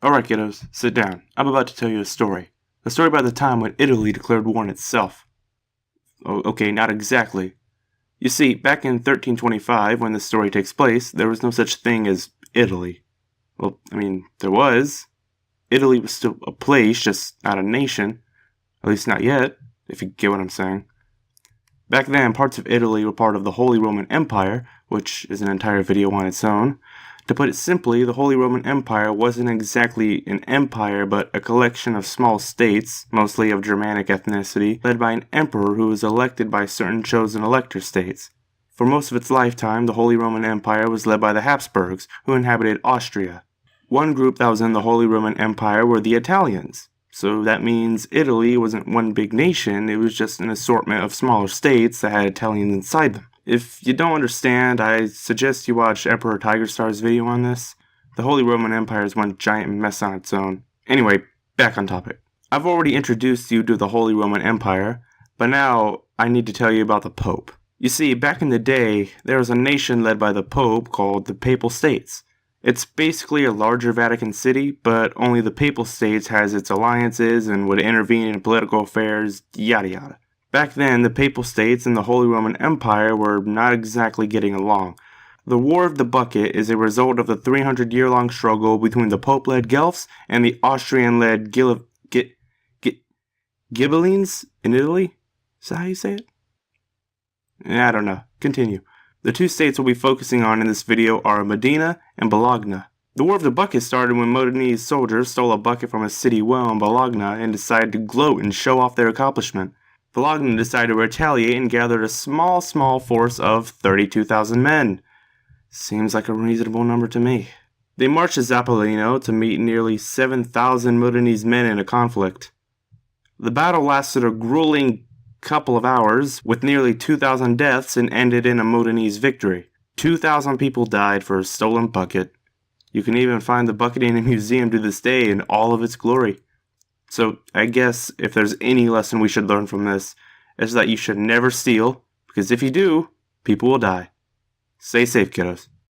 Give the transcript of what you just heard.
Alright, kiddos, sit down. I'm about to tell you a story. A story about the time when Italy declared war on itself. Oh, okay, not exactly. You see, back in 1325, when this story takes place, there was no such thing as Italy. Well, there was. Italy was still a place, just not a nation. At least not yet, if you get what I'm saying. Back then, parts of Italy were part of the Holy Roman Empire, which is an entire video on its own. To put it simply, the Holy Roman Empire wasn't exactly an empire, but a collection of small states, mostly of Germanic ethnicity, led by an emperor who was elected by certain chosen elector states. For most of its lifetime, the Holy Roman Empire was led by the Habsburgs, who inhabited Austria. One group that was in the Holy Roman Empire were the Italians. So that means Italy wasn't one big nation, it was just an assortment of smaller states that had Italians inside them. If you don't understand, I suggest you watch Emperor Tigerstar's video on this. The Holy Roman Empire is one giant mess on its own. Anyway, back on topic. I've already introduced you to the Holy Roman Empire, but now I need to tell you about the Pope. You see, back in the day, there was a nation led by the Pope called the Papal States. It's basically a larger Vatican City, but only the Papal States has its alliances and would intervene in political affairs, yada yada. Back then, the Papal States and the Holy Roman Empire were not exactly getting along. The War of the Bucket is a result of the 300-year-long struggle between the Pope-led Guelphs and the Austrian-led Ghibellines in Italy? Is that how you say it? I don't know. Continue. The two states we'll be focusing on in this video are Modena and Bologna. The War of the Bucket started when Modenese soldiers stole a bucket from a city well in Bologna and decided to gloat and show off their accomplishment. Bologna decided to retaliate and gathered a small force of 32,000 men. Seems like a reasonable number to me. They marched to Zappolino to meet nearly 7,000 Modenese men in a conflict. The battle lasted a grueling couple of hours, with nearly 2,000 deaths, and ended in a Modenese victory. 2,000 people died for a stolen bucket. You can even find the bucket in a museum to this day in all of its glory. So I guess if there's any lesson we should learn from this, is that you should never steal, because if you do, people will die. Stay safe, kiddos.